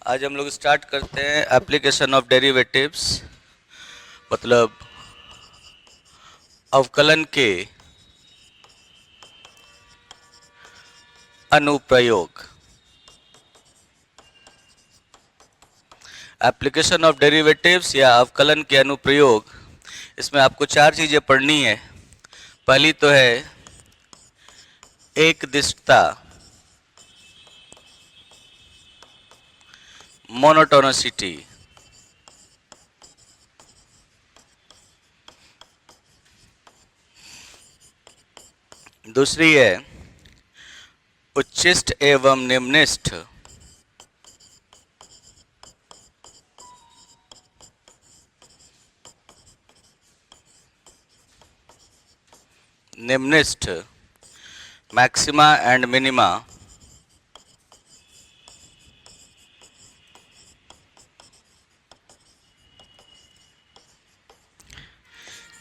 आज हम लोग स्टार्ट करते हैं एप्लीकेशन ऑफ डेरिवेटिव्स, मतलब अवकलन के अनुप्रयोग। एप्लीकेशन ऑफ डेरिवेटिव्स या अवकलन के अनुप्रयोग, इसमें आपको चार चीजें पढ़नी है। पहली तो है एक दिशता, मोनोटोनिसिटी। दूसरी है उच्चिष्ट एवं निम्निष्ठ। निम्निष्ठ, मैक्सिमा एंड मिनिमा।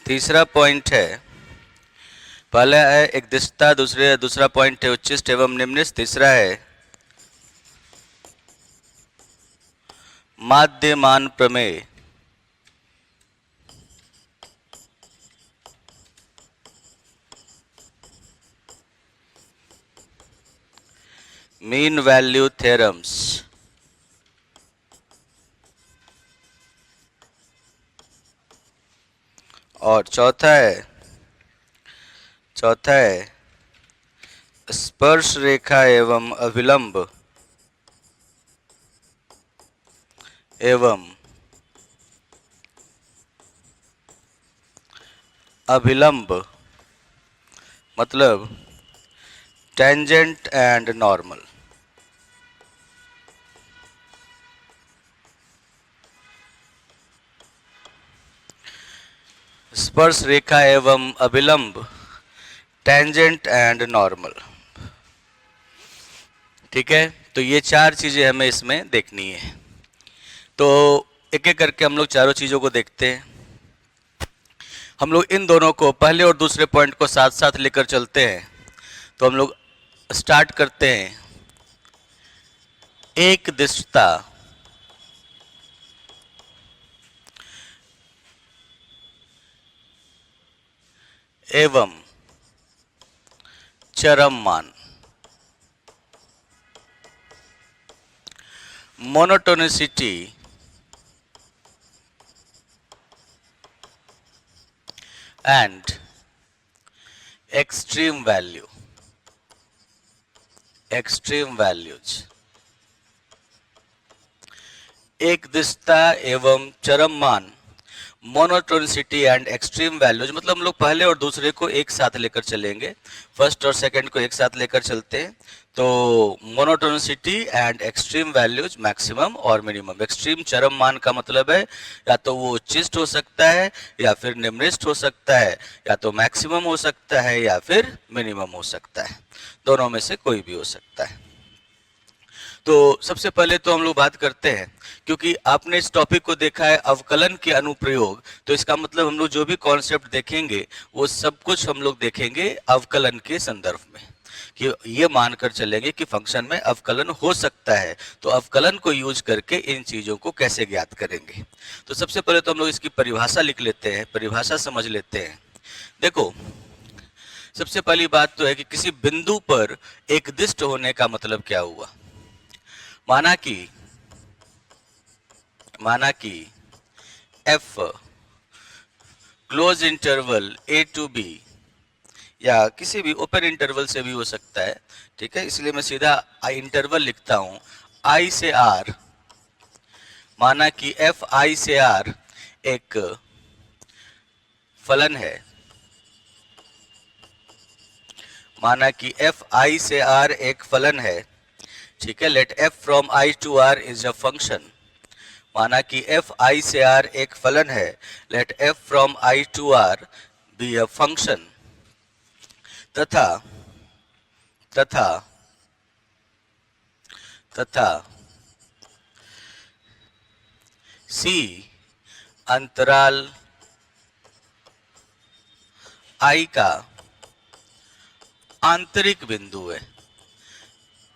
तीसरा पॉइंट है, पहला है एक दिशता, दूसरा पॉइंट है उच्चिष्ट एवं निम्निष्ठ, तीसरा है माध्यमान प्रमेय। Mean value theorems. और चौथा है स्पर्श रेखा एवं अभिलंब, मतलब टेंजेंट एंड नॉर्मल। स्पर्श रेखा एवं अभिलंब, टेंजेंट एंड नॉर्मल। ठीक है, तो ये चार चीजें हमें इसमें देखनी है। तो एक एक करके हम लोग चारों चीजों को देखते हैं। हम लोग इन दोनों को, पहले और दूसरे पॉइंट को साथ साथ लेकर चलते हैं। तो हम लोग स्टार्ट करते हैं एक दिशता एवं चरम मान। Monotonicity and extreme values. एक दिशता एवं चरम मान, मोनोटोनिसिटी एंड एक्सट्रीम वैल्यूज, मतलब हम लोग पहले और दूसरे को एक साथ लेकर चलेंगे। फर्स्ट और सेकंड को एक साथ लेकर चलते हैं। तो monotonicity and extreme values, maximum और मिनिमम। एक्सट्रीम चरम मान का मतलब है या तो वो उच्चिष्ट हो सकता है या फिर निम्निष्ठ हो सकता है, या तो मैक्सिमम हो सकता है या फिर मिनिमम हो सकता है। दोनों में से कोई भी हो सकता है। तो सबसे पहले तो हम लोग बात करते हैं, क्योंकि आपने इस टॉपिक को देखा है अवकलन के अनुप्रयोग, तो इसका मतलब हम लोग जो भी कॉन्सेप्ट देखेंगे वो सब कुछ हम लोग देखेंगे अवकलन के संदर्भ में, कि ये मानकर चलेंगे कि फंक्शन में अवकलन हो सकता है, तो अवकलन को यूज करके इन चीजों को कैसे ज्ञात करेंगे। तो सबसे पहले तो हम लोग इसकी परिभाषा लिख लेते हैं, परिभाषा समझ लेते हैं। देखो, सबसे पहली बात तो है कि किसी बिंदु पर एकदिष्ट होने का मतलब क्या हुआ। माना कि f close interval a to b, या किसी भी ओपन इंटरवल से भी हो सकता है। ठीक है, इसलिए मैं सीधा इंटरवल लिखता हूं i से r। माना कि f i से r एक फलन है। माना कि f i से r एक फलन है। ठीक है, let f from i to r is a function. माना कि f i से r एक फलन है, let f from i to r be a function. तथा तथा तथा c अंतराल i का आंतरिक बिंदु है।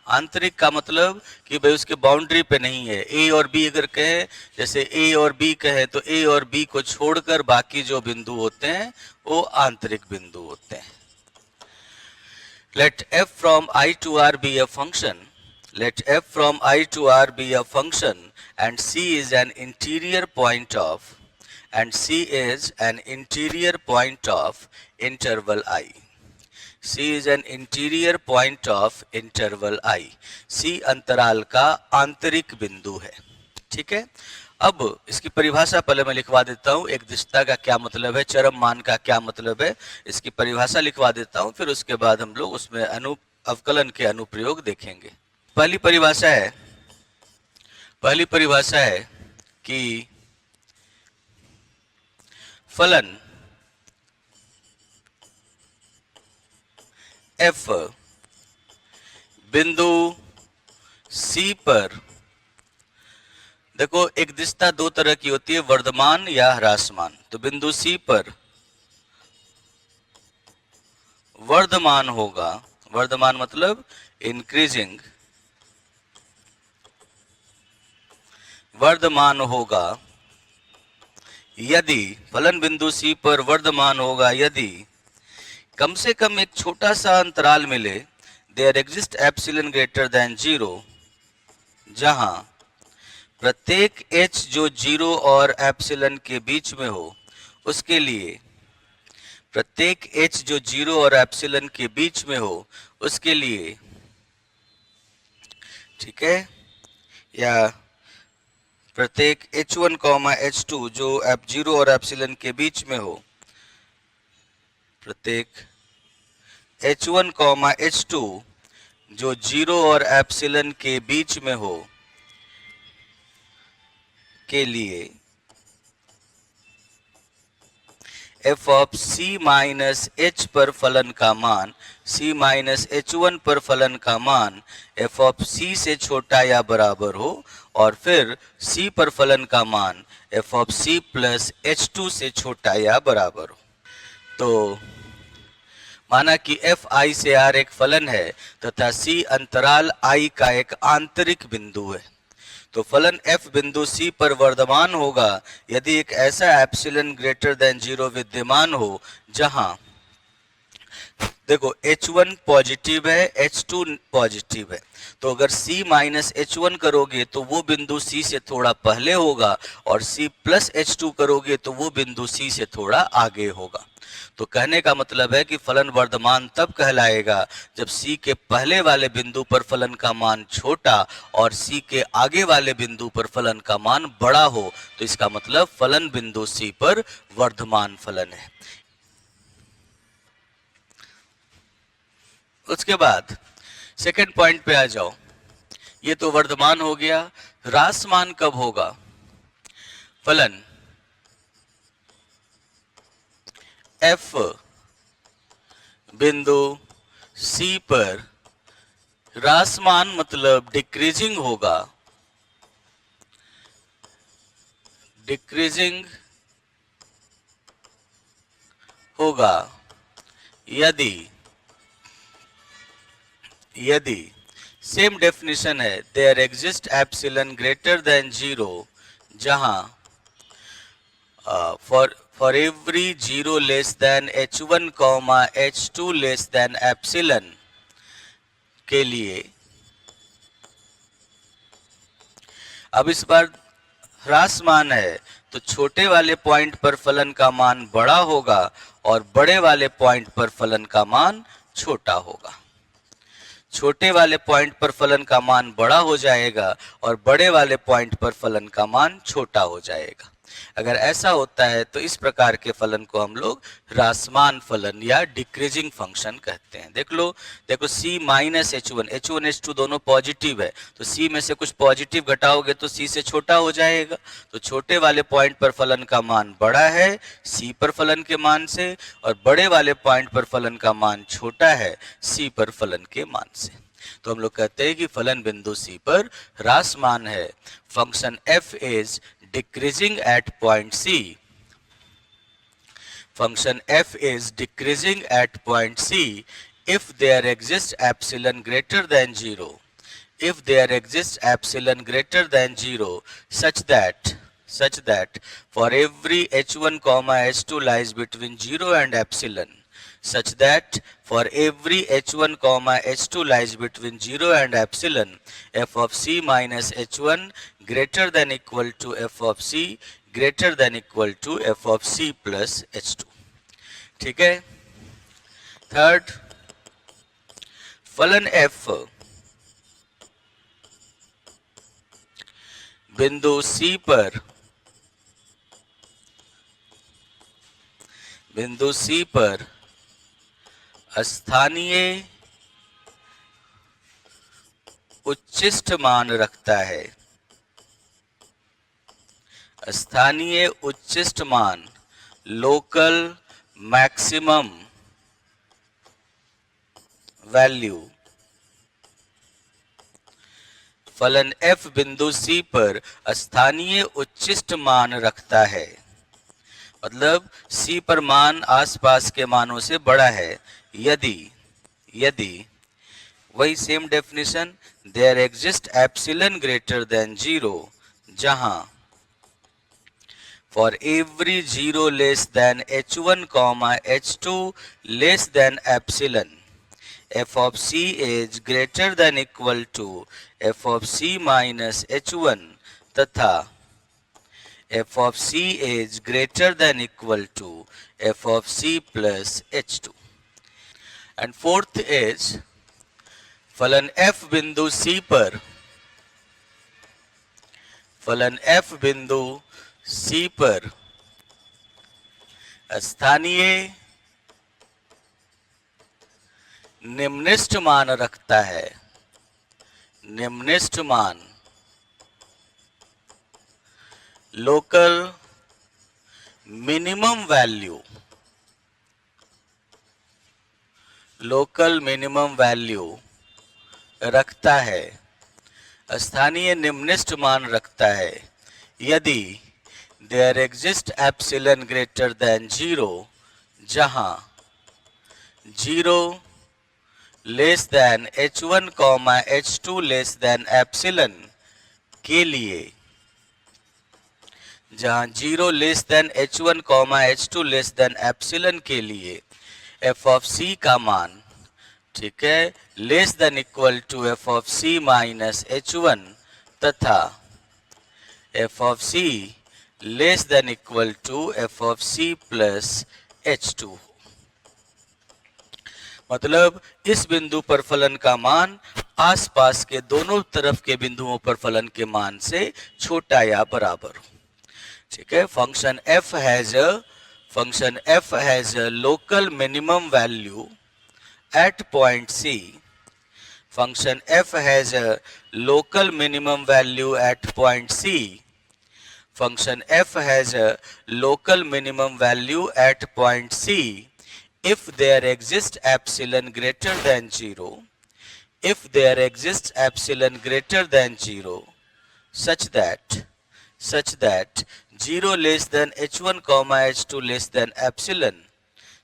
आंतरिक का मतलब कि भाई उसके बाउंड्री पे नहीं है। ए और बी अगर कहे, जैसे ए और बी कहे, तो ए और बी को छोड़कर बाकी जो बिंदु होते हैं वो आंतरिक बिंदु होते हैं। Let f from I to R be a function. Let f from I to R be a function and C is an interior point of interval I. C is an interior point of interval I. C अंतराल का आंतरिक बिंदु है। ठीक है, अब इसकी परिभाषा पहले मैं लिखवा देता हूं। एक दिशता का क्या मतलब है, चरम मान का क्या मतलब है, इसकी परिभाषा लिखवा देता हूं, फिर उसके बाद हम लोग उसमें अवकलन के अनुप्रयोग देखेंगे। पहली परिभाषा है कि फलन f बिंदु C पर, देखो एक दिशता दो तरह की होती है, वर्धमान या ह्रासमान। तो बिंदु C पर वर्धमान होगा, वर्धमान मतलब इंक्रीजिंग, वर्धमान होगा यदि फलन बिंदु C पर वर्धमान होगा यदि कम से कम एक छोटा सा अंतराल मिले, there exist epsilon greater than 0, जहां प्रत्येक h जो 0 और एप्सिलॉन के बीच में हो उसके लिए, प्रत्येक h जो 0 और एप्सिलॉन के बीच में हो उसके लिए, ठीक है, या प्रत्येक h1, h2 जो 0 और एप्सिलॉन के बीच में हो, प्रत्येक h1, h2 जो 0 और एप्सिलॉन के बीच में हो के लिए f of c minus h पर फलन का मान, c माइनस h1 पर फलन का मान f ऑफ c से छोटा या बराबर हो, और फिर c पर फलन का मान f of c plus h2 से छोटा या बराबर हो। तो माना कि f i से r एक फलन है तथा c अंतराल i का एक आंतरिक बिंदु है। तो फलन f बिंदु C पर वर्धमान होगा यदि एक ऐसा एप्सिलॉन ग्रेटर देन 0 विद्यमान हो जहां, देखो h1 पॉजिटिव है, h2 पॉजिटिव है। तो अगर c माइनस h1 करोगे तो वो बिंदु C से थोड़ा पहले होगा, और c प्लस h2 करोगे तो वो बिंदु C से थोड़ा आगे होगा। तो कहने का मतलब है कि फलन वर्धमान तब कहलाएगा जब C के पहले वाले बिंदु पर फलन का मान छोटा और C के आगे वाले बिंदु पर फलन का मान बड़ा हो। तो इसका मतलब फलन बिंदु C पर वर्धमान फलन है। उसके बाद सेकंड पॉइंट पे आ जाओ। ये तो वर्धमान हो गया, ह्रासमान कब होगा? फलन f बिंदु C पर ह्रासमान मतलब डिक्रीजिंग होगा, डिक्रीजिंग होगा यदि सेम डेफिनेशन है, there exist epsilon greater than 0, जहां for every 0 less than h1, h2 less than epsilon के लिए, अब इस बार ह्रासमान है तो छोटे वाले पॉइंट पर फलन का मान बड़ा होगा और बड़े वाले पॉइंट पर फलन का मान छोटा होगा। छोटे वाले पॉइंट पर फलन का मान बड़ा हो जाएगा और बड़े वाले पॉइंट पर फलन का मान छोटा हो जाएगा। अगर ऐसा होता है तो इस प्रकार के फलन को हम लोग ह्रासमान फलन या डिक्रीजिंग फंक्शन कहते हैं। देखो c माइनस h1, h2 दोनों पॉजिटिव है, तो c में से कुछ पॉजिटिव घटाओगे तो c से छोटा हो जाएगा। तो छोटे वाले पॉइंट पर फलन का मान बड़ा है c पर फलन के मान से, और बड़े वाले पॉइंट पर फलन का मान छोटा है c पर फलन के मान से। तो हम लोग कहते हैं कि फलन बिंदु C पर ह्रासमान है। Function f is decreasing at point C. Function f is decreasing at point C if there exists epsilon greater than 0. if there exists epsilon greater than 0 such that for every h1 comma h2 lies between 0 and epsilon, such that for every h1 comma h2 lies between 0 and epsilon, f of c minus h1 greater than equal to f of c greater than equal to f of c plus h2. ठीक है. Third, फलन f बिंदु C पर स्थानीय उच्चिष्ट मान रखता है. स्थानीय उच्चिष्ट मान, लोकल मैक्सिमम वैल्यू. फलन f बिंदु C पर स्थानीय उच्चिष्ट मान रखता है. मतलब C पर मान आसपास के मानों से बड़ा है. यदि वही same definition, there exist epsilon greater than 0, जहां for every 0 less than h1 comma h2 less than epsilon, f of c is greater than equal to f of c minus h1 तथा f of c is greater than equal to f of c plus h2. And fourth is फलन f बिंदु C पर, फलन f बिंदु C पर स्थानीय निम्निष्ठ मान रखता है. निम्निष्ठ मान, local minimum value, local minimum value रखता है. स्थानीय निम्निष्ठ मान रखता है यदि there exist epsilon greater than 0, जहां 0 less than h1 comma h2 less than epsilon के लिए, जहां 0 less than h1 comma h2 less than epsilon के लिए f ऑफ c का मान, ठीक है, less than equal to f of c minus h1 तथा f of c less than equal to f of c plus h2. मतलब इस बिंदु पर फलन का मान आसपास के दोनों तरफ के बिंदुओं पर फलन के मान से छोटा या बराबर हो. ठीक है. Function f has a local minimum value at point C. Function f has a local minimum value at point C. Function f has a local minimum value at point C if there exists epsilon greater than 0. If there exists epsilon greater than 0 such that 0 less than h1 comma h2 less than epsilon,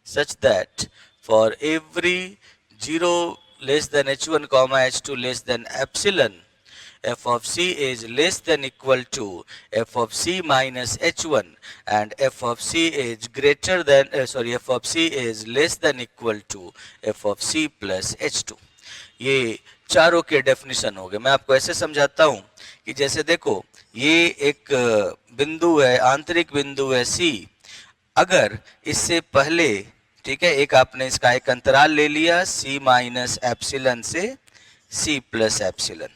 such that for every 0 less than h1 comma h2 less than epsilon, f of c is less than equal to f of c minus h1 and f of c is greater than f of c is less than equal to f of c plus h2. ये चारों के definition हो गए. मैं आपको ऐसे समझाता हूं कि जैसे देखो, ये एक बिंदु है, आंतरिक बिंदु है C. अगर इससे पहले, ठीक है, एक आपने इसका एक अंतराल ले लिया C माइनस एप्सिलॉन से C प्लस एप्सिलॉन,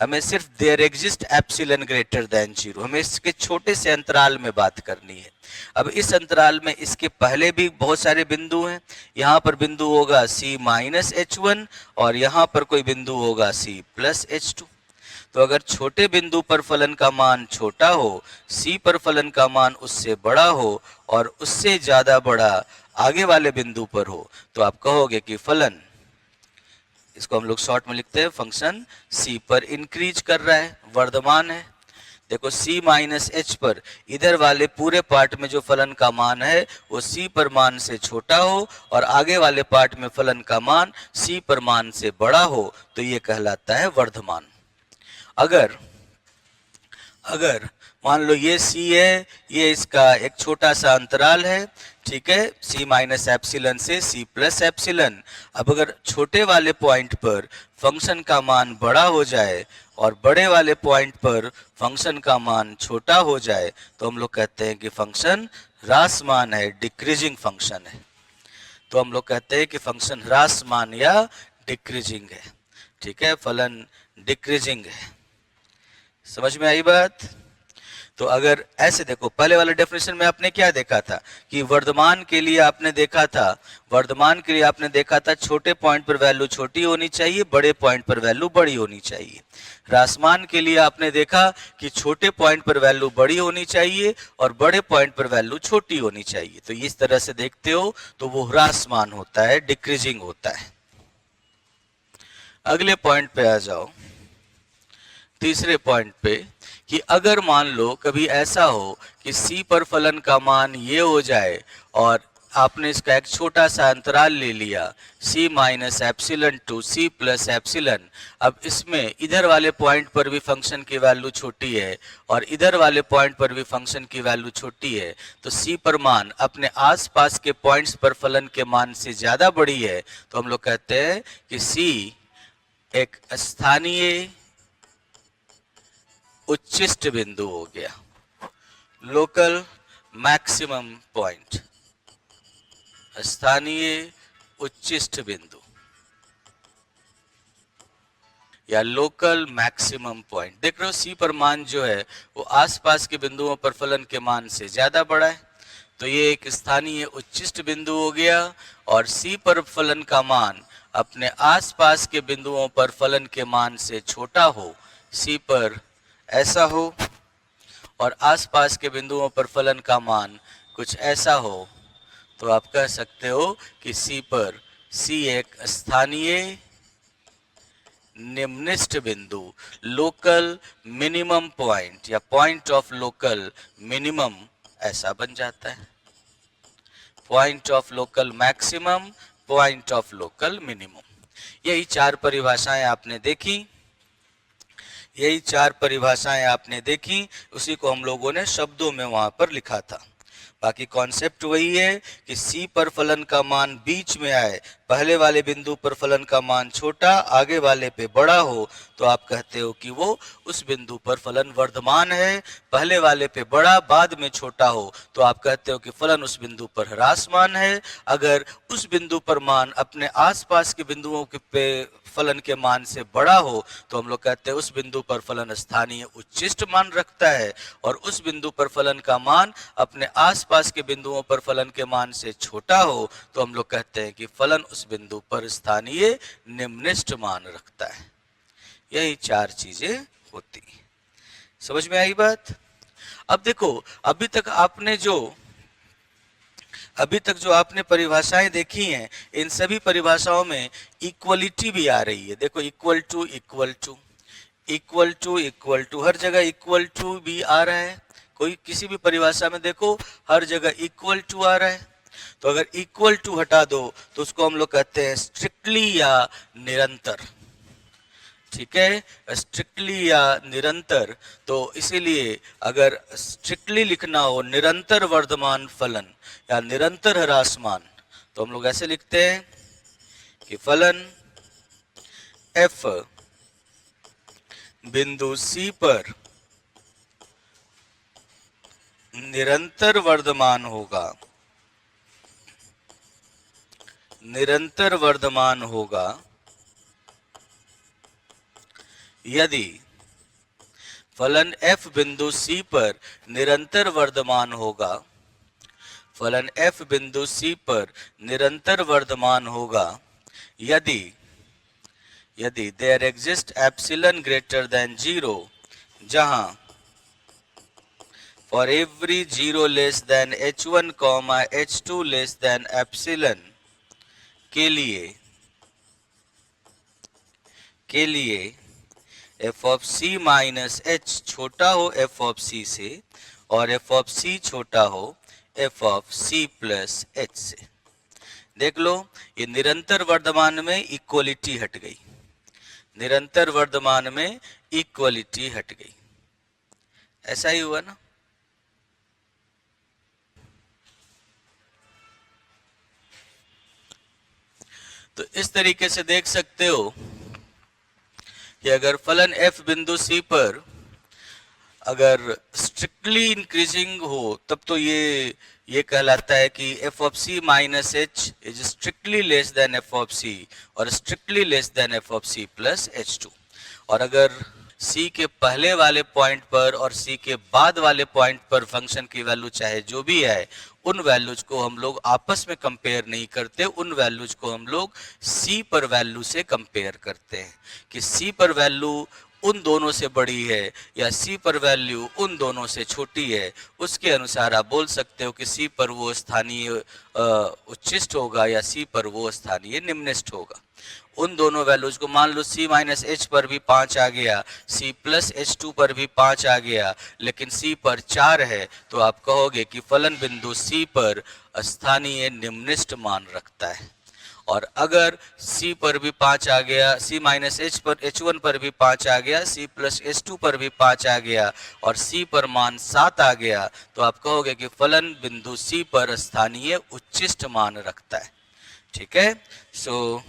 हमें सिर्फ there exist epsilon greater than 0, हमें इसके छोटे से अंतराल में बात करनी है. अब इस अंतराल में इसके पहले भी बहुत सारे बिंदु हैं. यहाँ पर बिंदु होगा C माइनस h1 और यहाँ पर कोई बिंदु होगा C प्लस h2. तो अगर छोटे बिंदु पर फलन का मान छोटा हो, C पर फलन का मान उससे बड़ा हो और उससे ज्यादा बड़ा आगे वाले बिंदु पर हो, तो आप कहोगे कि फलन, इसको हम लोग शॉर्ट में लिखते हैं, फंक्शन C पर इंक्रीज कर रहा है, वर्धमान है. देखो c माइनस एच पर इधर वाले पूरे पार्ट में जो फलन का मान है वो c पर मान से छोटा हो और आगे वाले पार्ट में फलन का मान c पर मान से बड़ा हो तो ये कहलाता है वर्धमान। अगर अगर मान लो ये c है, ये इसका एक छोटा सा अंतराल है, ठीक है, c माइनस एप्सिलन से c प्लस एप्सिलन। अब अगर छोटे वाले पॉइंट पर फंक्शन का मान बड़ा हो जाए और बड़े वाले पॉइंट पर फंक्शन का मान छोटा हो जाए तो हम लोग कहते हैं कि फंक्शन ह्रासमान है, डिक्रीजिंग फंक्शन है। तो हम लोग कहते हैं कि फंक्शन ह्रासमान या डिक्रीजिंग है, ठीक है, फलन डिक्रीजिंग है। समझ में आई बात? तो अगर ऐसे देखो, पहले वाले डेफिनेशन में आपने क्या देखा था कि वर्धमान के लिए आपने देखा था छोटे पॉइंट पर वैल्यू छोटी होनी चाहिए, बड़े पॉइंट पर वैल्यू बड़ी होनी चाहिए। ह्रासमान के लिए आपने देखा कि छोटे पॉइंट पर वैल्यू बड़ी होनी चाहिए और बड़े पॉइंट पर वैल्यू छोटी होनी चाहिए। तो इस तरह से देखते हो तो वो ह्रासमान होता है, डिक्रीजिंग होता है। अगले पॉइंट पे आ जाओ, तीसरे पॉइंट पे, कि अगर मान लो कभी ऐसा हो कि c पर फलन का मान ये हो जाए और आपने इसका एक छोटा सा अंतराल ले लिया c minus epsilon to c plus epsilon. अब इसमें इधर वाले पॉइंट पर भी फंक्शन की वैल्यू छोटी है और इधर वाले पॉइंट पर भी फंक्शन की वैल्यू छोटी है, तो c पर मान अपने आसपास के पॉइंट्स पर फलन के मान से ज्यादा बड़ी है, तो हम लोग कहते हैं कि c एक स्थानीय उच्चिष्ट बिंदु हो गया, लोकल मैक्सिमम पॉइंट, स्थानीय उच्चिष्ट बिंदु या लोकल मैक्सिमम पॉइंट। देख रहे हो सी पर मान जो है वो आसपास के बिंदुओं पर फलन के मान से ज्यादा बड़ा है, तो ये एक स्थानीय उच्चिष्ट बिंदु हो गया। और सी पर फलन का मान अपने आसपास के बिंदुओं पर फलन के मान से छोटा हो, सी पर ऐसा हो और आसपास के बिंदुओं पर फलन का मान कुछ ऐसा हो, तो आप कह सकते हो कि सी पर सी एक स्थानीय निम्निष्ट बिंदु, लोकल मिनिमम पॉइंट या पॉइंट ऑफ लोकल मिनिमम ऐसा बन जाता है। Point of local maximum, point of local minimum, यही चार परिभाषाएं आपने देखी, उसी को हम लोगों ने शब्दों में वहां पर लिखा था। बाकी कॉन्सेप्ट वही है कि सी पर फलन का मान बीच में आए, पहले वाले बिंदु पर फलन का मान छोटा, आगे वाले पे बड़ा हो, तो आप कहते हो कि वो उस बिंदु पर फलन वर्धमान है। पहले वाले पे बड़ा, बाद में छोटा हो, तो आप कहते हो कि फलन उस बिंदु पर ह्रासमान है। अगर उस बिंदु पर मान अपने आसपास के बिंदुओं के पे फलन के मान से बड़ा हो, तो हम लोग कहते हैं उस बिंदु पर फलन स्थानीय उच्चिष्ट मान रखता है। और उस बिंदु पर फलन का मान अपने आसपास के बिंदुओं पर फलन के मान से छोटा हो, तो हम लोग कहते हैं कि फलन उस बिंदु पर स्थानीय निम्निष्ट मान रखता है। यही चार चीजें होती। समझ में आई बात? अब देखो, अभी तक जो आपने परिभाषाएं देखी हैं, इन सभी परिभाषाओं में इक्वलिटी भी आ रही है। देखो, equal to equal to equal to equal to, हर जगह इक्वल टू भी आ रहा है। कोई किसी भी परिभाषा में देखो, हर जगह इक्वल टू आ रहा है। तो अगर इक्वल टू हटा दो तो उसको हम लोग कहते हैं स्ट्रिक्टली या निरंतर, ठीक है, स्ट्रिक्टली या निरंतर। तो इसीलिए अगर स्ट्रिक्टली लिखना हो निरंतर वर्धमान फलन या निरंतर ह्रासमान, तो हम लोग ऐसे लिखते हैं कि फलन f बिंदु C पर निरंतर वर्धमान होगा यदि फलन f बिंदु C पर निरंतर वर्धमान होगा, फलन f बिंदु C पर निरंतर वर्धमान होगा यदि there exists epsilon greater than 0, जहां for every 0 less than h1, h2 less than epsilon के लिए F of C minus H छोटा हो एफ ऑफ सी से और एफ ऑफ सी छोटा हो F of C plus H से। देख लो, ये निरंतर वर्धमान में इक्वलिटी हट गई, निरंतर वर्धमान में इक्वलिटी हट गई। ऐसा ही हुआ ना। तो इस तरीके से देख सकते हो कि अगर फलन f बिंदु C पर अगर स्ट्रिक्टली इंक्रीजिंग हो तब तो ये कहलाता है कि f of c minus H is strictly less than f of c और strictly less than f of c plus h2। और अगर c के पहले वाले पॉइंट पर और c के बाद वाले पॉइंट पर फंक्शन की वैल्यू चाहे जो भी है, उन वैल्यूज को हम लोग आपस में कंपेयर नहीं करते, उन वैल्यूज को हम लोग c पर वैल्यू से कंपेयर करते हैं कि c पर वैल्यू उन दोनों से बड़ी है या c पर वैल्यू उन दोनों से छोटी है। उसके अनुसार आप बोल सकते हो कि c पर वो स्थानीय उच्चिष्ट होगा या c पर वो स्थानीय निम्निष्ठ होगा। उन दोनों वैल्यूज को मान लो c माइनस एच पर भी 5 आ गया, c प्लस h2 पर भी 5 आ गया, लेकिन c पर 4 है, तो आप कहोगे कि फलन बिंदु c पर स्थानीय निम्निष्ठ मान रखता है। और अगर c पर भी 5 आ गया, c माइनस एच पर h1 पर भी 5 आ गया, c प्लस h2 पर भी 5 आ गया और c पर मान 7 आ गया, तो आप कहोगे कि फलन बिंदु c पर स्थानीय उच्चिष्ट मान रखता है। ठीक है, सो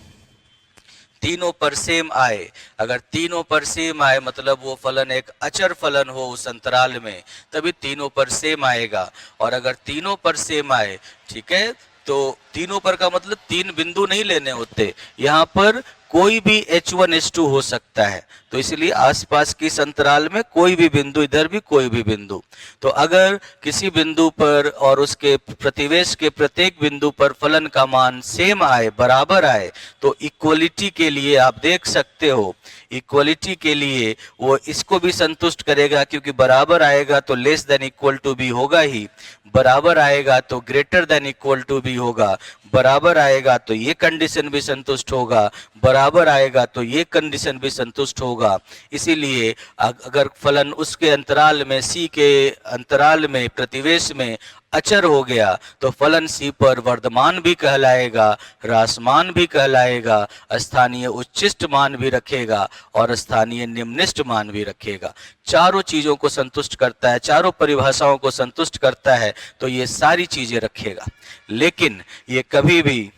तीनों पर सेम आए, अगर तीनों पर सेम आए मतलब वो फलन एक अचर फलन हो उस अंतराल में, तभी तीनों पर सेम आएगा। और अगर तीनों पर सेम आए, ठीक है, तो तीनों पर का मतलब 3 बिंदु नहीं लेने होते, यहाँ पर कोई भी h1 h2 हो सकता है, तो इसलिए आसपास की इस अंतराल में कोई भी बिंदु, इधर भी कोई भी बिंदु। तो अगर किसी बिंदु पर और उसके प्रतिवेश के प्रत्येक बिंदु पर फलन का मान सेम आए, बराबर आए, तो इक्वलिटी के लिए आप देख सकते हो, इक्वलिटी के लिए वो इसको भी संतुष्ट करेगा, क्योंकि बराबर आएगा तो लेस देन इक्वल टू भी होगा ही, बराबर आएगा तो ग्रेटर देन इक्वल टू भी होगा, बराबर आएगा तो ये कंडीशन भी संतुष्ट होगा, बराबर आएगा तो ये कंडीशन भी संतुष्ट होगा। इसीलिए अगर फलन उसके अंतराल में, c के अंतराल में, प्रतिवेश में अचर हो गया, तो फलन c पर वर्धमान भी कहलाएगा, ह्रासमान भी कहलाएगा, स्थानीय उच्चिष्ट मान भी रखेगा और स्थानीय निम्निष्ठ मान भी रखेगा। चारों चीजों को संतुष्ट करता है, चारों परिभाषाओं को संतुष्ट करता है, तो ये सारी चीजें रखेगा। लेकिन ये कभी भी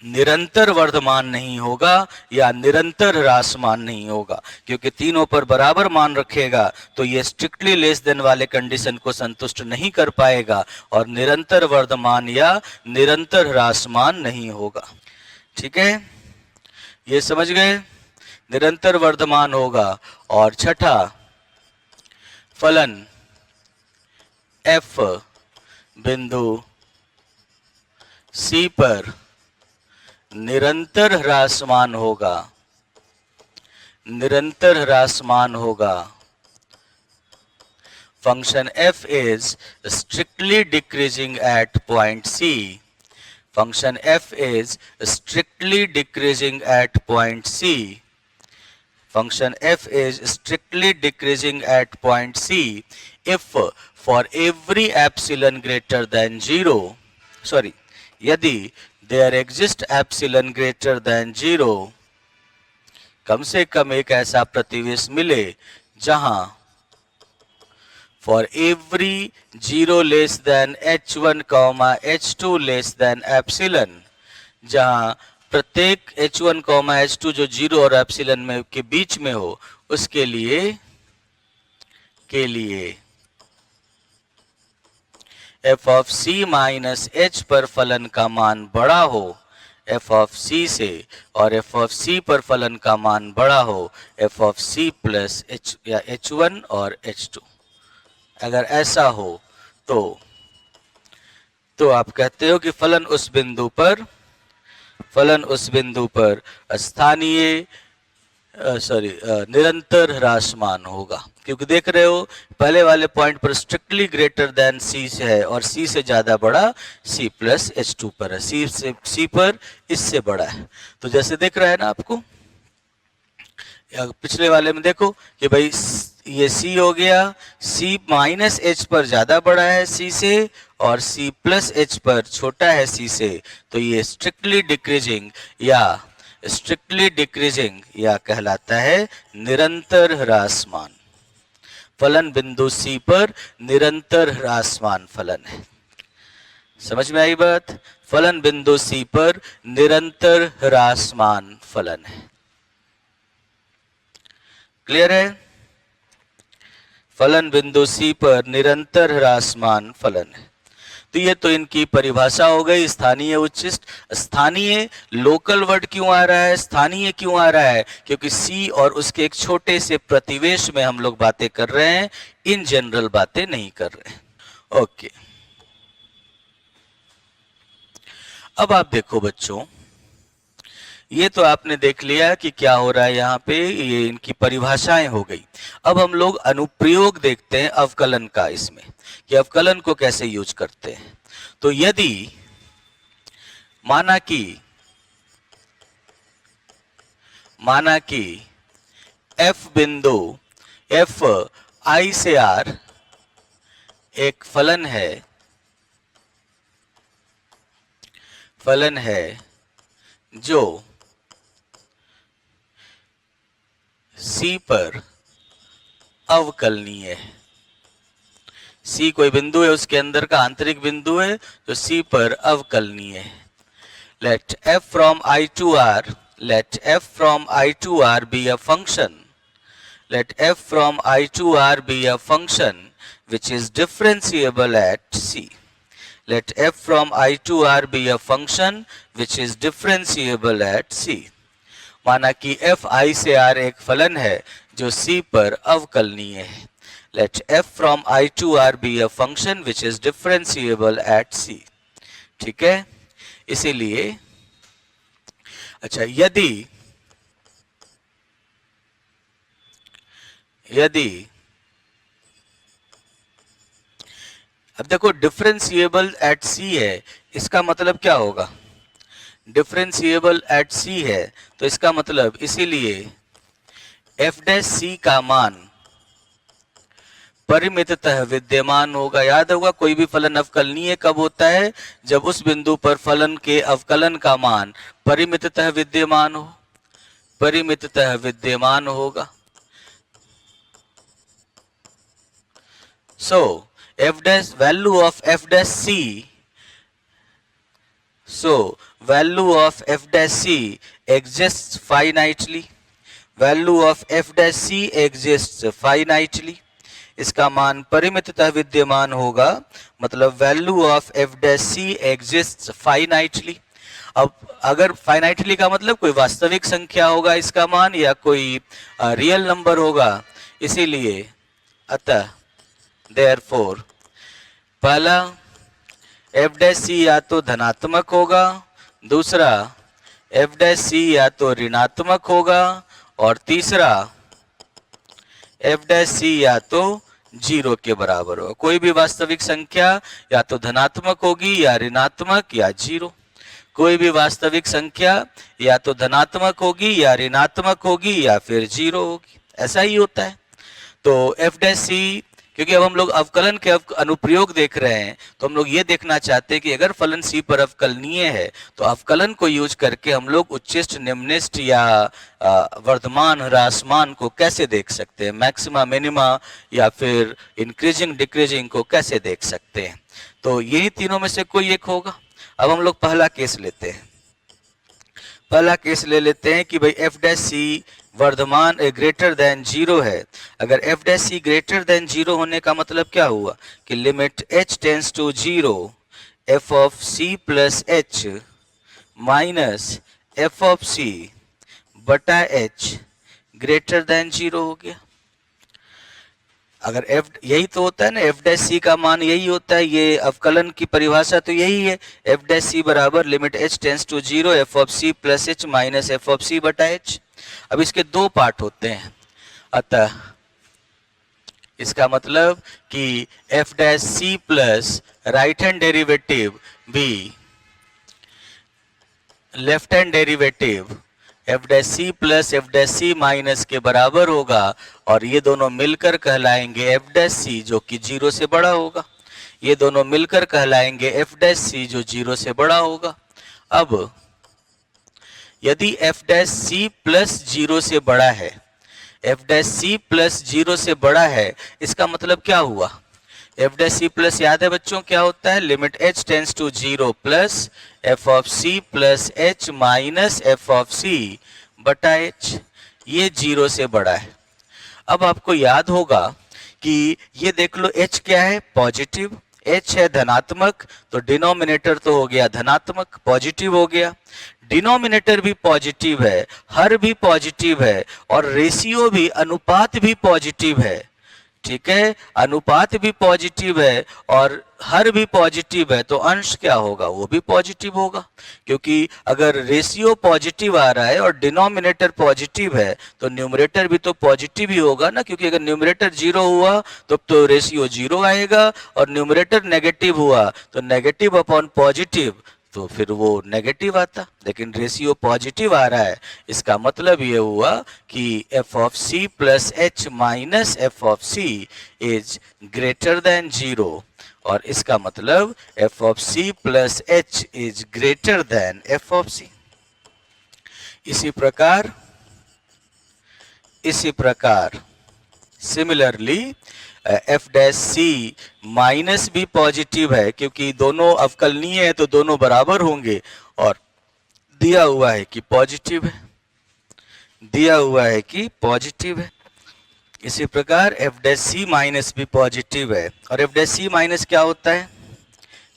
निरंतर वर्धमान नहीं होगा या निरंतर ह्रासमान नहीं होगा, क्योंकि तीनों पर बराबर मान रखेगा तो ये स्ट्रिक्टली लेस देन वाले कंडीशन को संतुष्ट नहीं कर पाएगा और निरंतर वर्धमान या निरंतर ह्रासमान नहीं होगा। ठीक है, ये समझ गए, निरंतर वर्धमान होगा। और छठा, फलन f बिंदु c पर निरंतर ह्रासमान होगा, निरंतर ह्रासमान होगा। Function f is strictly decreasing at point c. Function f is strictly decreasing at point c. Function f is strictly decreasing at point c if for every epsilon greater than 0, sorry, यदि there exist epsilon greater than 0, कम से कम एक ऐसा प्रतिवेश मिले जहां for every 0 less than h1, h2 less than epsilon, जहां प्रत्येक h1, h2 जो 0 और एप्सिलन में के बीच में हो, उसके लिए f of c minus h पर फलन का मान बड़ा हो f ऑफ c से और f ऑफ c पर फलन का मान बड़ा हो f of c plus h या h1 और h2। अगर ऐसा हो तो आप कहते हो कि फलन उस बिंदु पर स्थानीय निरंतर ह्रासमान होगा, क्योंकि देख रहे हो पहले वाले पॉइंट पर स्ट्रिक्टली ग्रेटर देन c से है और c से ज्यादा बड़ा c प्लस h2 पर है, c पर इससे बड़ा है। तो जैसे देख रहा है ना आपको, पिछले वाले में देखो कि भाई ये C हो गया, C माइनस एच पर ज्यादा बड़ा है C से और C प्लस एच पर छोटा है C से, तो ये स्ट्रिक्टली डिक्रीजिंग या कहलाता है निरंतर ह्रासमान। फलन बिंदु C पर निरंतर ह्रासमान फलन है। समझ में आई बात? फलन बिंदु C पर निरंतर ह्रासमान फलन है। क्लियर है? फलन बिंदु C पर निरंतर ह्रासमान फलन है। तो ये तो इनकी परिभाषा हो गई। स्थानीय उच्छिष्ट, स्थानीय लोकल वर्ड क्यों आ रहा है, स्थानीय क्यों आ रहा है? क्योंकि C और उसके एक छोटे से प्रतिवेश में हम लोग बातें कर रहे हैं, इन जनरल बातें नहीं कर रहे हैं। ओके, अब आप देखो बच्चों, ये तो आपने देख लिया कि क्या हो रहा है यहाँ पे, ये इनकी परिभाषाएं हो गई। अब हम लोग अनुप्रयोग देखते हैं अवकलन का इसमें, कि अवकलन को कैसे यूज करते हैं। तो यदि माना कि f बिंदु f i से r एक फलन है जो C पर अवकलनीय है। C कोई बिंदु है, उसके अंदर का आंतरिक बिंदु है जो C पर अवकलनीय है। Let f from I to R be a function. Let f from I to R be a function which is differentiable at C. Let f from I to R be a function which is differentiable at C. माना कि f i से r एक फलन है जो C पर अवकलनीय है। Let f from I to R be a function which is differentiable at C. ठीक है? इसीलिए अच्छा, यदि अब देखो डिफरेंशिएबल एट C है, इसका मतलब क्या होगा? डिफरेंशिएबल एट C है तो इसका मतलब, इसीलिए f डैश C का मान परिमिततः विद्यमान होगा। याद होगा, कोई भी फलन अवकलनीय कब होता है? जब उस बिंदु पर फलन के अवकलन का मान परिमिततः विद्यमान हो, परिमिततः विद्यमान होगा। So f dash value of f dash C, so value of f dash C exists finitely. Value of f dash C exists finitely. इसका मान परिमिततः विद्यमान होगा, मतलब value of f dash C exists finitely। अब अगर फाइनाइटली का मतलब कोई वास्तविक संख्या होगा इसका मान, या कोई रियल नंबर होगा। इसीलिए अतः therefore पहला f डैश C या तो धनात्मक होगा, दूसरा f डैश C या तो ऋणात्मक होगा, और तीसरा f डैश C या तो 0 के बराबर होगा। कोई भी वास्तविक संख्या या तो धनात्मक होगी या ऋणात्मक या 0। कोई भी वास्तविक संख्या या तो धनात्मक होगी या ऋणात्मक होगी या फिर 0 होगी। ऐसा ही होता है। तो f डैश C, क्योंकि अब हम लोग अवकलन के अनुप्रयोग देख रहे हैं, तो हम लोग ये देखना चाहते हैं कि अगर फलन C पर अवकलनीय है तो अवकलन को यूज करके हम लोग उच्चिष्ट, निम्निष्ट या वर्धमान, ह्रासमान को कैसे देख सकते हैं, मैक्सिमा, मिनिमा या फिर इंक्रीजिंग, डिक्रीजिंग को कैसे देख सकते हैं। तो यही तीनों में से कोई एक होगा। अब हम लोग पहला केस लेते हैं। पहला केस ले लेते हैं कि भाई f डैश C वर्धमान ग्रेटर देन 0 है। अगर f dash C greater than 0 होने का मतलब क्या हुआ कि limit h tends to 0 f of C plus h minus f of C बटा h ग्रेटर देन 0 हो गया। अगर f, यही तो होता है ना, f डैश C का मान यही होता है, ये अवकलन की परिभाषा तो यही है। f डैश C बराबर limit h tends to 0 f of C plus h minus f of C बटा h। अब इसके दो पार्ट होते हैं, अतः इसका मतलब कि f dash C plus right hand derivative भी left hand derivative f dash c plus f dash c minus के बराबर होगा और ये दोनों मिलकर कहलाएंगे एफ डैश सी जो कि 0 से बड़ा होगा। ये दोनों मिलकर कहलाएंगे एफ डैश सी जो 0 से बड़ा होगा। अब यदि एफ डैश सी प्लस 0 से बड़ा है, एफ डैश सी प्लस 0 से बड़ा है, इसका मतलब क्या हुआ? एफ डैश सी प्लस याद है बच्चों क्या होता है? Limit h tends to 0 plus f of C plus h minus F of c बटा एच, ये 0 से बड़ा है। अब आपको याद होगा कि ये देख लो एच क्या है? पॉजिटिव। एच है धनात्मक, तो डिनोमिनेटर तो हो गया धनात्मक, पॉजिटिव हो गया। डिनोमिनेटर भी पॉजिटिव है, हर भी पॉजिटिव है और रेशियो भी, अनुपात भी पॉजिटिव है। ठीक है, अनुपात भी पॉजिटिव है और हर भी पॉजिटिव है, तो अंश क्या होगा? वो भी पॉजिटिव होगा, क्योंकि अगर रेशियो पॉजिटिव आ रहा है और डिनोमिनेटर पॉजिटिव है तो न्यूमरेटर भी तो पॉजिटिव ही होगा ना, क्योंकि अगर न्यूमरेटर 0 हुआ तो रेशियो 0 आएगा और न्यूमरेटर नेगेटिव हुआ तो नेगेटिव अपॉन पॉजिटिव तो फिर वो नेगेटिव आता। लेकिन रेशियो पॉजिटिव आ रहा है, इसका मतलब ये हुआ कि F of C plus h minus F of c is greater than 0 और इसका मतलब f of C plus h is greater than f of c. इसी प्रकार similarly f dash c minus भी पॉजिटिव है, क्योंकि दोनों अवकलनीय है तो दोनों बराबर होंगे और दिया हुआ है कि पॉजिटिव है, दिया हुआ है कि पॉजिटिव है। इसी प्रकार एफ डैश सी माइनस भी पॉजिटिव है और एफ डैश सी माइनस क्या होता है?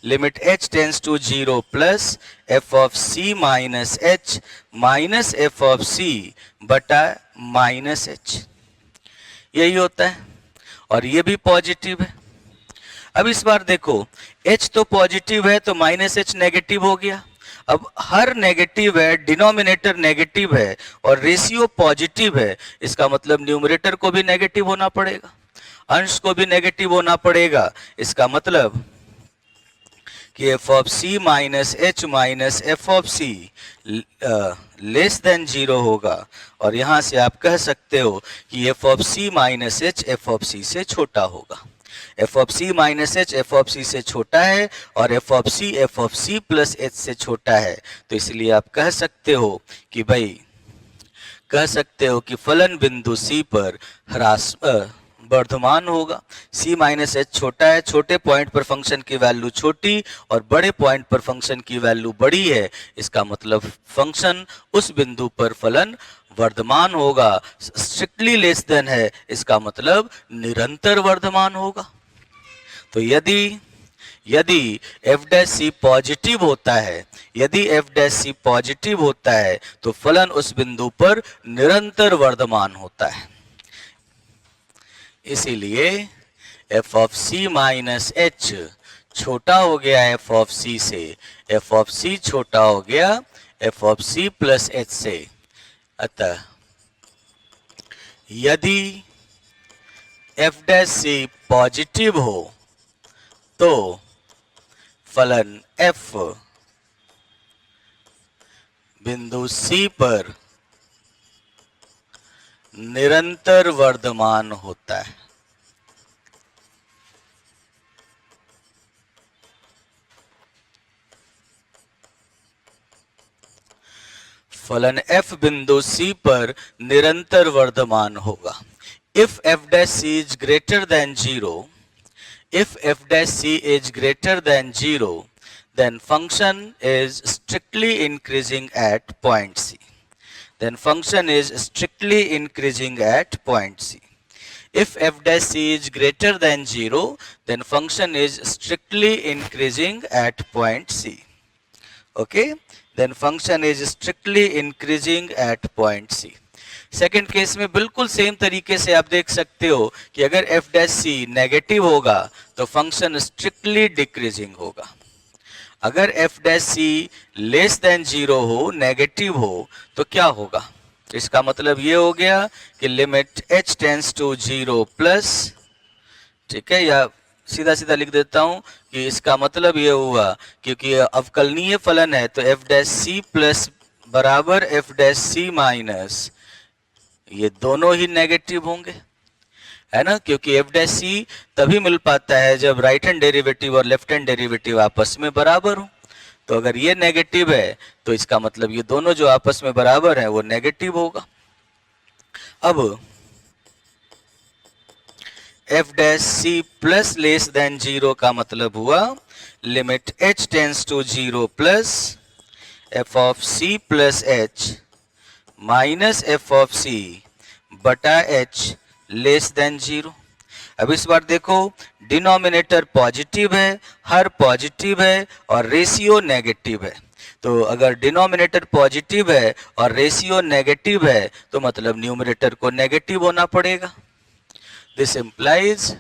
Limit h tends to 0 plus f of C minus H minus F of c बटा माइनस एच, यही होता है और ये भी पॉजिटिव है। अब इस बार देखो h तो पॉजिटिव है तो माइनस एच नेगेटिव हो गया। अब हर नेगेटिव है, डिनोमिनेटर नेगेटिव है और रेशियो पॉजिटिव है, इसका मतलब न्यूमरेटर को भी नेगेटिव होना पड़ेगा, अंश को भी नेगेटिव होना पड़ेगा। इसका मतलब कि F of C minus H minus F of C less than 0 होगा और यहां से आप कह सकते हो कि F of C minus h f of c से छोटा होगा। F of C minus h f of c से छोटा है और f of C plus H से छोटा है, तो इसलिए आप कह सकते हो कि फलन बिंदु सी पर ह्रास वर्धमान होगा। c माइनस एच छोटा है, छोटे पॉइंट पर फंक्शन की वैल्यू छोटी और बड़े पॉइंट पर फंक्शन की वैल्यू बड़ी है, इसका मतलब फंक्शन उस बिंदु पर फलन वर्धमान होगा। स्ट्रिक्टली लेस देन है, इसका मतलब निरंतर वर्धमान होगा। तो यदि एफ डैश सी पॉजिटिव होता है, यदि एफ डैश सी पॉजिटिव होता है तो फलन उस बिंदु पर निरंतर वर्धमान होता है। इसीलिए F of C minus H छोटा हो गया एफ ऑफ सी से, एफ ऑफ सी छोटा हो गया F of C plus H से। अतः यदि एफ डैश सी पॉजिटिव हो तो फलन एफ बिंदु सी पर निरंतर वर्धमान होता है। फलन f बिंदु C पर निरंतर वर्धमान होगा। If f dash c is greater than 0, if f dash c is greater than 0, then function is strictly increasing at point C. Then function is strictly increasing at point C. If f dash c is greater than 0, then function is strictly increasing at point C. Okay? Then function is strictly increasing at point C. Second case में बिल्कुल same तरीके से आप देख सकते हो कि अगर f डैश c नेगेटिव होगा तो फंक्शन स्ट्रिक्टली डिक्रीजिंग होगा। अगर f dash c less than 0 हो, नेगेटिव हो, तो क्या होगा? इसका मतलब ये हो गया कि limit h tends to 0 plus, ठीक है, या सीधा सीधा लिख देता हूं कि इसका मतलब ये हुआ क्योंकि अवकलनीय फलन है तो f डैश c प्लस बराबर एफ डैश सी माइनस, ये दोनों ही नेगेटिव होंगे, है ना, क्योंकि एफ डैश सी तभी मिल पाता है जब राइट हैंड डेरिवेटिव और लेफ्ट हैंड डेरिवेटिव आपस में बराबर हो। तो अगर ये नेगेटिव है तो इसका मतलब ये दोनों जो आपस में बराबर है वो नेगेटिव होगा। अब f dash c plus less than zero का मतलब हुआ limit h tends to zero plus f of C plus h minus F of c बटा एच लेस देन जीरो। अब इस बार देखो, डिनोमिनेटर पॉजिटिव है, हर पॉजिटिव है और रेशियो नेगेटिव है। तो अगर डिनोमिनेटर पॉजिटिव है और रेशियो नेगेटिव है तो मतलब न्यूमरेटर को नेगेटिव होना पड़ेगा। This implies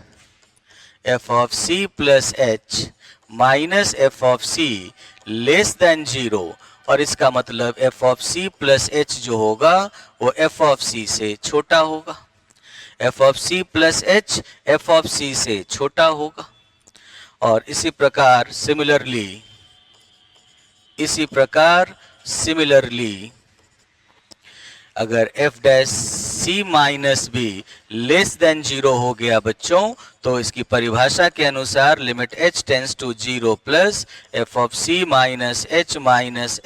f of C plus h minus F of C less than zero, और इसका मतलब f of C plus h जो होगा वो एफ ऑफ सी से छोटा होगा। F of C plus h f of c से छोटा होगा। और इसी प्रकार सिमिलरली अगर f dash c minus b less than zero हो गया बच्चों, तो इसकी परिभाषा के अनुसार limit h tends to zero plus f of C minus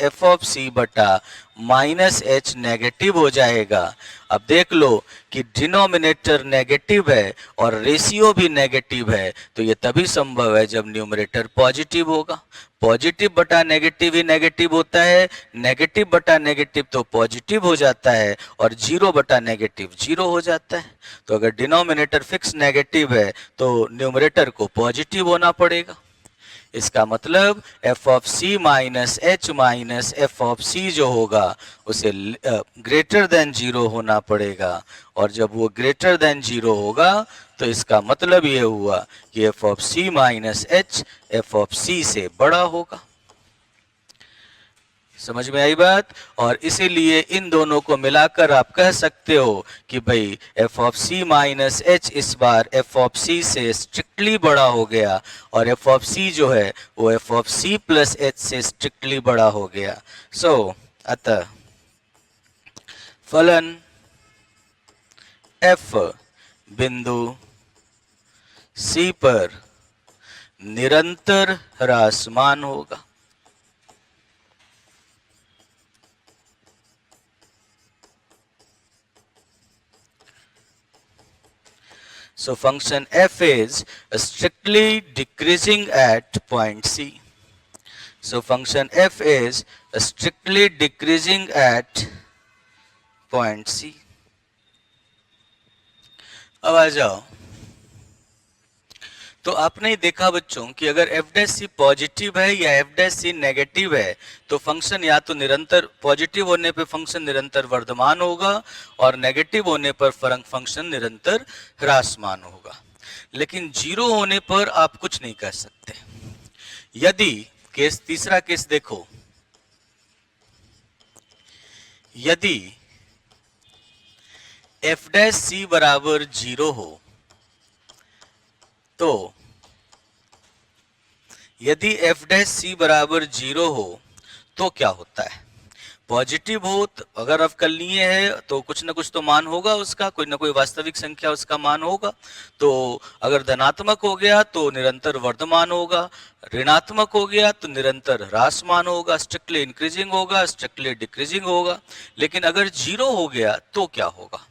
F of c बटा माइनस एच नेगेटिव हो जाएगा। अब देख लो कि डिनोमिनेटर नेगेटिव है और रेशियो भी नेगेटिव है, तो ये तभी संभव है जब न्यूमरेटर पॉजिटिव होगा। पॉजिटिव बटा नेगेटिव ही नेगेटिव होता है, नेगेटिव बटा नेगेटिव तो पॉजिटिव हो जाता है और जीरो बटा नेगेटिव जीरो हो जाता है। तो अगर डिनोमिनेटर फिक्स नेगेटिव है तो न्यूमरेटर को पॉजिटिव होना पड़ेगा। इसका मतलब f of C minus F of c जो होगा उसे ग्रेटर देन जीरो होना पड़ेगा, और जब वो ग्रेटर देन जीरो होगा तो इसका मतलब ये हुआ कि F of C minus h f of c से बड़ा होगा। समझ में आई बात? और इसीलिए इन दोनों को मिलाकर आप कह सकते हो कि भाई F of C minus H इस बार एफ ऑफ सी से स्ट्रिक्टली बड़ा हो गया, और एफ ऑफ सी जो है वो F of C plus H से स्ट्रिक्टली बड़ा हो गया। अतः फलन एफ बिंदु सी पर निरंतर ह्रासमान होगा। So function f is strictly decreasing at point C. So function f is strictly decreasing at point C. अब आ जाओ, तो आपने देखा बच्चों कि अगर एफ डैश सी पॉजिटिव है या एफ डैश सी नेगेटिव है तो फंक्शन या तो निरंतर, पॉजिटिव होने पे फंक्शन निरंतर वर्धमान होगा और नेगेटिव होने पर फंक्शन निरंतर ह्रासमान होगा। लेकिन जीरो होने पर आप कुछ नहीं कर सकते। यदि तीसरा केस देखो, यदि एफ डैश सी बराबर जीरो हो तो यदि एफ डैश सी बराबर जीरो हो तो क्या होता है? पॉजिटिव हो तो अगर अवकलनीय है तो कुछ ना कुछ तो मान होगा उसका, कोई ना कोई वास्तविक संख्या उसका मान होगा। तो अगर धनात्मक हो गया तो निरंतर वर्धमान होगा, ऋणात्मक हो गया तो निरंतर ह्रासमान होगा, स्ट्रिक्टली इंक्रीजिंग होगा, स्ट्रिक्टली डिक्रीजिंग होगा। लेकिन अगर जीरो हो गया तो क्या होगा?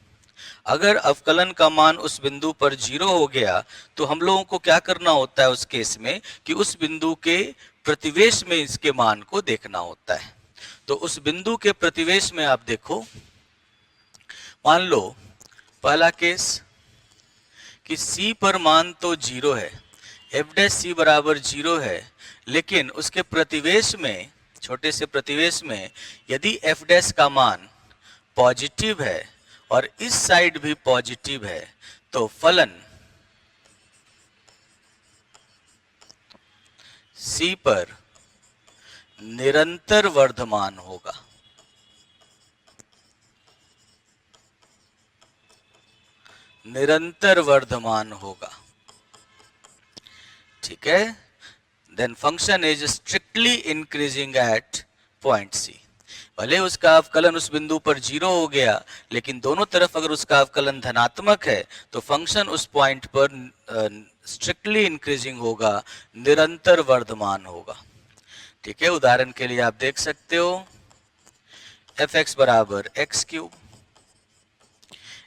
अगर अवकलन का मान उस बिंदु पर जीरो हो गया तो हम लोगों को क्या करना होता है उस केस में कि उस बिंदु के प्रतिवेश में इसके मान को देखना होता है। तो उस बिंदु के प्रतिवेश में आप देखो, मान लो पहला केस कि C पर मान तो जीरो है, एफ डैश सी बराबर जीरो है, लेकिन उसके प्रतिवेश में, छोटे से प्रतिवेश में यदि एफ डैश का मान पॉजिटिव है और इस साइड भी पॉजिटिव है तो फलन C पर निरंतर वर्धमान होगा। निरंतर वर्धमान होगा, ठीक है। Then function is strictly increasing at point C। भले उसका अवकलन उस बिंदु पर 0 हो गया, लेकिन दोनों तरफ अगर उसका अवकलन धनात्मक है तो फंक्शन उस पॉइंट पर स्ट्रिक्टली इंक्रीजिंग होगा, निरंतर वर्धमान होगा। ठीक है, उदाहरण के लिए आप देख सकते हो एफ एक्स बराबर एक्स क्यूब।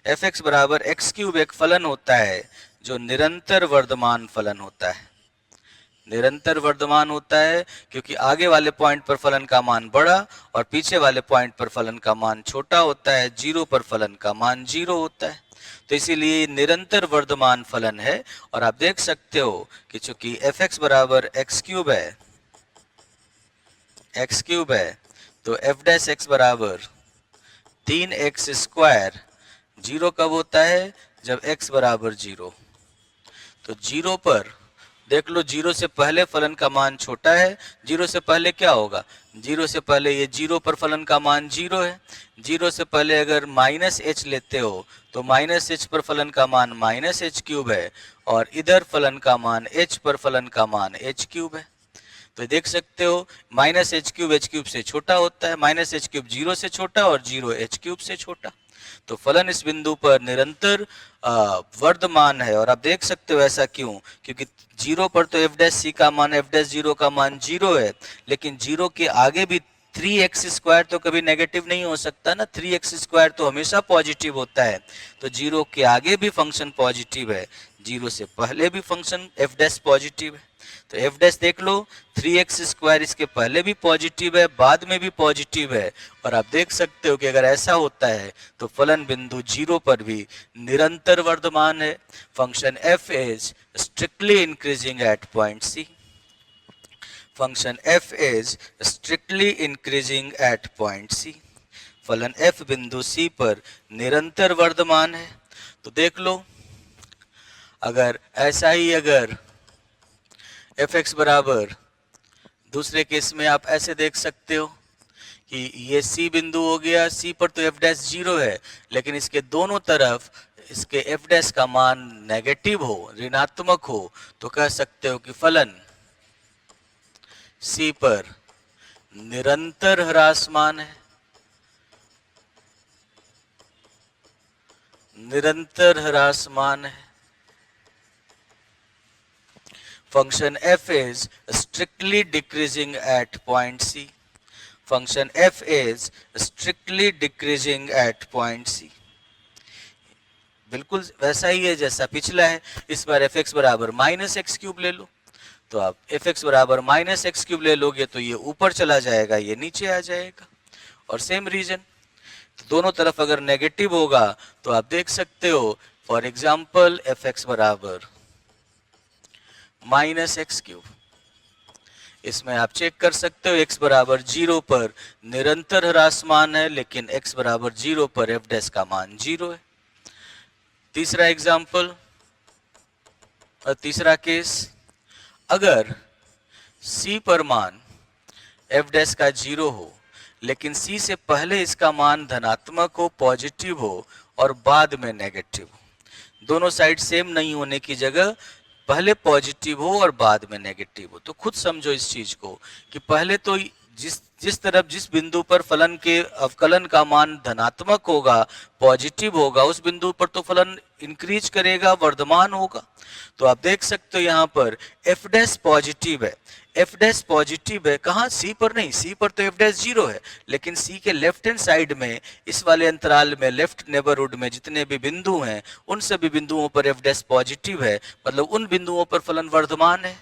एफ एक्स बराबर एक्स क्यूब एक फलन होता है जो निरंतर वर्धमान फलन होता है। निरंतर वर्धमान होता है क्योंकि आगे वाले पॉइंट पर फलन का मान बड़ा और पीछे वाले पॉइंट पर फलन का मान छोटा होता है। 0 पर फलन का मान 0 होता है, तो इसीलिए निरंतर वर्धमान फलन है। और आप देख सकते हो कि चूंकि एफ एक्स बराबर एक्स क्यूब है, तो एफ डैश एक्स बराबर 3x स्क्वायर 0 कब होता है? जब x बराबर 0। तो 0 पर देख लो, 0 से पहले फलन का मान छोटा है। 0 से पहले क्या होगा? 0 से पहले ये 0 पर फलन का मान 0 है। 0 से पहले अगर माइनस h लेते हो तो माइनस h पर फलन का मान माइनस h क्यूब है, और इधर फलन का मान h पर फलन का मान h क्यूब है। तो देख सकते हो माइनस h क्यूब से छोटा होता है, माइनस h क्यूब 0 से छोटा और 0 h क्यूब से छोटा। तो फलन इस बिंदु पर निरंतर वर्धमान है। और आप देख सकते हो ऐसा क्यों? क्योंकि 0 पर तो एफ डैश सी का मान एफ डैश 0 का मान 0 है, लेकिन 0 के आगे भी 3x स्क्वायर तो कभी नेगेटिव नहीं हो सकता ना। 3x स्क्वायर तो हमेशा पॉजिटिव होता है, तो 0 के आगे भी फंक्शन पॉजिटिव है, 0 से पहले भी फंक्शन एफ डैश पॉजिटिव है। तो एफ डैश देख लो, 3x स्क्वायर इसके पहले भी पॉजिटिव है, बाद में भी पॉजिटिव है। और आप देख सकते हो कि अगर ऐसा होता है तो फलन बिंदु 0 पर भी निरंतर वर्धमान है। Function f is strictly increasing at point C. Function f is strictly increasing at point C. फलन f बिंदु c पर निरंतर वर्धमान है। तो देख लो, अगर ऐसा ही अगर एफ एक्स बराबर, दूसरे केस में आप ऐसे देख सकते हो कि ये सी बिंदु हो गया। सी पर तो एफ डैश 0 है, लेकिन इसके दोनों तरफ इसके एफ डैश का मान नेगेटिव हो, ऋणात्मक हो, तो कह सकते हो कि फलन सी पर निरंतर ह्रासमान है। निरंतर ह्रासमान है। Function f is strictly decreasing at point C. Function f is strictly decreasing at point C. बिल्कुल वैसा ही है जैसा पिछला है। इस बार एफ एक्स बराबर माइनस एक्स क्यूब ले लो, तो आप एफ एक्स बराबर माइनस एक्स क्यूब ले लोगे तो ये ऊपर चला जाएगा, ये नीचे आ जाएगा। और सेम रीजन, तो दोनों तरफ अगर नेगेटिव होगा तो आप देख सकते हो, फॉर एग्जाम्पल एफ एक्स बराबर माइनस एक्स क्यूब, इसमें आप चेक कर सकते हो x बराबर 0 पर निरंतर ह्रासमान है, लेकिन x बराबर 0 पर एफ डैश का मान 0 है। तीसरा एग्जाम्पल, तीसरा केस, अगर c पर मान एफ डैश का 0 हो, लेकिन c से पहले इसका मान धनात्मक हो, पॉजिटिव हो, और बाद में नेगेटिव हो। दोनों साइड सेम नहीं होने की जगह पहले पॉजिटिव हो और बाद में नेगेटिव हो। तो खुद समझो इस चीज को कि पहले तो जिस बिंदु पर फलन के अवकलन का मान धनात्मक होगा, पॉजिटिव होगा, उस बिंदु पर तो फलन इंक्रीज करेगा, वर्धमान होगा। तो आप देख सकते हो यहाँ पर एफ डैश पॉजिटिव है। एफ डैश पॉजिटिव है कहाँ? सी पर नहीं, सी पर तो एफ डैश 0 है, लेकिन सी के लेफ्ट हैंड साइड में, इस वाले अंतराल में, लेफ्ट नेबरहुड में जितने भी बिंदु हैं उन सभी बिंदुओं पर एफ डैश पॉजिटिव है। मतलब उन बिंदुओं पर फलन वर्धमान है,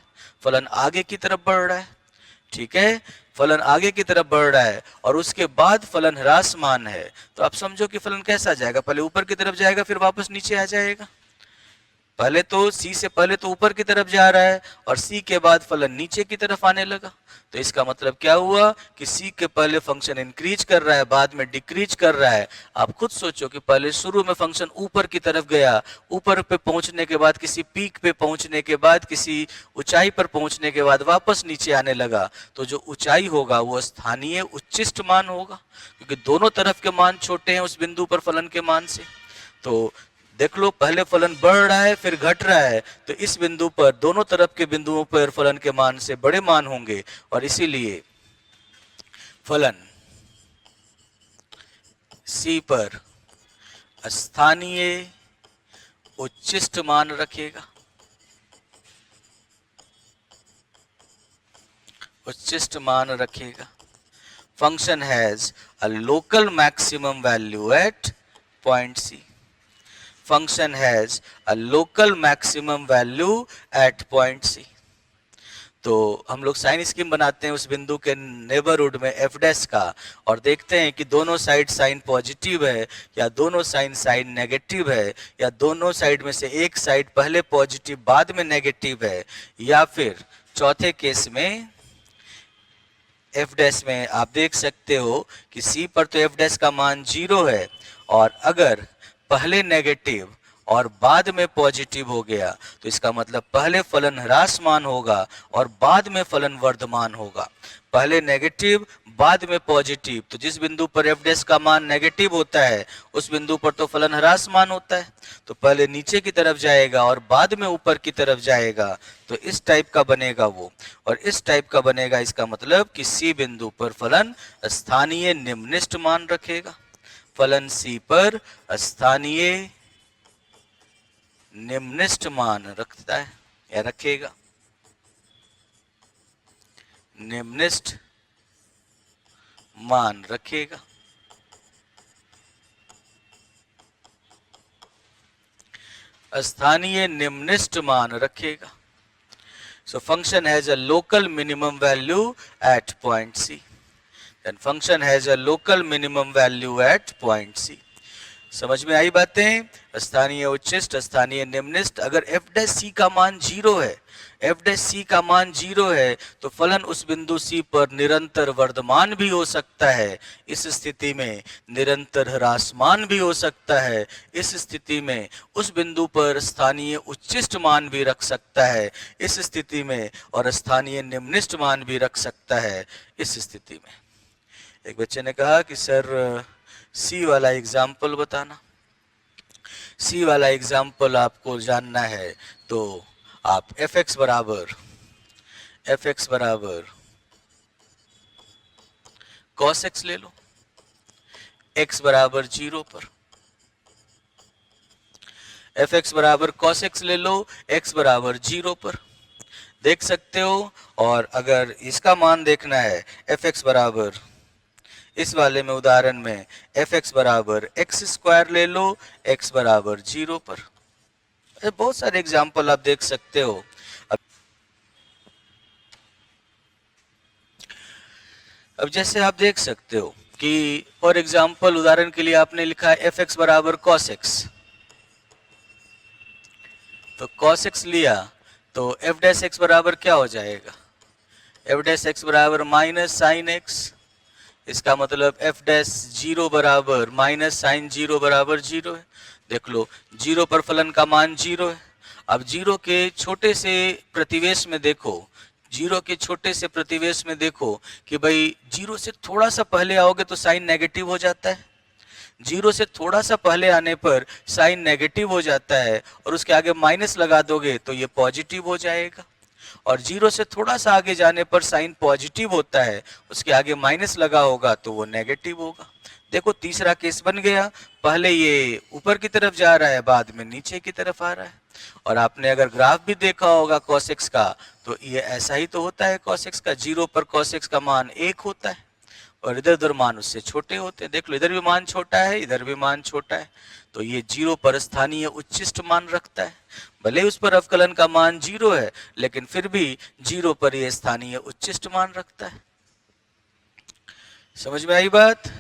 फलन आगे की तरफ बढ़ रहा है। ठीक है, फलन आगे की तरफ बढ़ रहा है और उसके बाद फलन ह्रासमान है। तो आप समझो कि फलन कैसा जाएगा? पहले ऊपर की तरफ जाएगा, फिर वापस नीचे आ जाएगा। पहले तो सी से पहले तो ऊपर की तरफ जा रहा है और सी के बाद फलन नीचे की तरफ आने लगा। तो इसका मतलब क्या हुआ कि सी के पहले फंक्शन इंक्रीज कर रहा है, बाद में डिक्रीज कर रहा है। आप खुद सोचो कि पहले शुरू में फंक्शन ऊपर की तरफ गया, ऊपर पे पहुंचने के बाद, किसी पीक पे पहुंचने के बाद, किसी ऊंचाई पर पहुंचने के बाद वापस नीचे आने लगा। तो जो ऊंचाई होगा वो स्थानीय उच्चिष्ट मान होगा, क्योंकि दोनों तरफ के मान छोटे हैं उस बिंदु पर फलन के मान से। तो देख लो, पहले फलन बढ़ रहा है फिर घट रहा है, तो इस बिंदु पर दोनों तरफ के बिंदुओं पर फलन के मान से बड़े मान होंगे और इसीलिए फलन C पर स्थानीय उच्चिष्ट मान रखेगा, उच्चिष्ट मान रखेगा। Function has a local maximum value at point C। Function has a local maximum value at point C। तो हम लोग साइन स्कीम बनाते हैं उस बिंदु के नेबरहुड में एफ डैश का, और देखते हैं कि दोनों साइड साइन पॉजिटिव है या दोनों साइन नेगेटिव है, या दोनों साइड में से एक साइड पहले पॉजिटिव बाद में नेगेटिव है, या फिर चौथे केस में एफ डैश में आप देख सकते हो कि सी पर तो एफ डैश का मान 0 है, और अगर पहले नेगेटिव और बाद में पॉजिटिव हो गया तो इसका मतलब पहले फलन ह्रासमान होगा और बाद में फलन वर्धमान होगा। पहले नेगेटिव बाद में पॉजिटिव, तो जिस बिंदु पर एफ डैश का मान नेगेटिव होता है उस बिंदु पर तो फलन ह्रासमान होता है, तो पहले नीचे की तरफ जाएगा और बाद में ऊपर की तरफ जाएगा, तो इस टाइप का बनेगा वो, और इस टाइप का बनेगा। इसका मतलब कि सी बिंदु पर फलन स्थानीय निम्निष्ठ मान रखेगा। फलन सी पर स्थानीय निम्निष्ठ मान रखता है या रखेगा, निम्निष्ठ मान रखेगा। स्थानीय निम्निष्ठ मान रखेगा। So function has a local minimum value at point C. Then function has a local minimum value at point C. समझ में आई बातें? स्थानीय उच्चिष्ट, स्थानीय निम्निष्ठ। अगर एफ डैश सी का मान 0 है, एफ डैश सी का मान 0 है, तो फलन उस बिंदु सी पर निरंतर वर्धमान भी हो सकता है। इस स्थिति में निरंतर ह्रासमान भी हो सकता है। इस स्थिति में उस बिंदु पर स्थानीय उच्चिष्ट मान भी रख सकता है इस स्थिति में, और स्थानीय निम्निष्ठ मान भी रख सकता है इस स्थिति में। एक बच्चे ने कहा कि सर सी वाला एग्जाम्पल बताना। सी वाला एग्जाम्पल आपको जानना है तो आप एफ एक्स बराबर कॉस एक्स ले लो, एक्स बराबर 0 पर। एफ एक्स बराबर कॉस एक्स ले लो, एक्स बराबर 0 पर, देख सकते हो। और अगर इसका मान देखना है, एफ एक्स बराबर, इस वाले में उदाहरण में एफ एक्स बराबर एक्स स्क्वायर ले लो, एक्स बराबर 0 पर। बहुत सारे एग्जाम्पल आप देख सकते हो। अब जैसे आप देख सकते हो कि फॉर एग्जाम्पल उदाहरण के लिए आपने लिखा है एफ एक्स बराबर कॉस एक्स, तो कॉस एक्स लिया तो एफ डैश एक्स बराबर क्या हो जाएगा? एफ डैश एक्स बराबर माइनस साइन एक्स। इसका मतलब एफ डैश 0 बराबर माइनस साइन 0 बराबर 0 है। देख लो 0 पर फलन का मान 0 है। अब 0 के छोटे से प्रतिवेश में देखो, 0 के छोटे से प्रतिवेश में देखो कि भाई 0 से थोड़ा सा पहले आओगे तो साइन नेगेटिव हो जाता है। 0 से थोड़ा सा पहले आने पर साइन नेगेटिव हो जाता है, और उसके आगे माइनस लगा दोगे तो ये पॉजिटिव हो जाएगा। और 0 से थोड़ा सा आगे जाने पर साइन पॉजिटिव होता है, उसके आगे माइनस लगा होगा तो वो नेगेटिव होगा। देखो तीसरा केस बन गया, पहले ये ऊपर की तरफ जा रहा है, बाद में नीचे की तरफ आ रहा है। और आपने अगर ग्राफ भी देखा होगा cos x का, तो ये ऐसा ही तो होता है। cos x का 0 पर cos x का मान 1 होता है, और इधर उधर मान उससे छोटे होते हैं। देख लो इधर भी मान छोटा है, इधर भी मान छोटा है, तो ये 0 पर स्थानीय उच्चिष्ट मान रखता है। भले उस पर अवकलन का मान 0 है, लेकिन फिर भी 0 पर यह स्थानीय उच्चिष्ट मान रखता है। समझ में आई बात?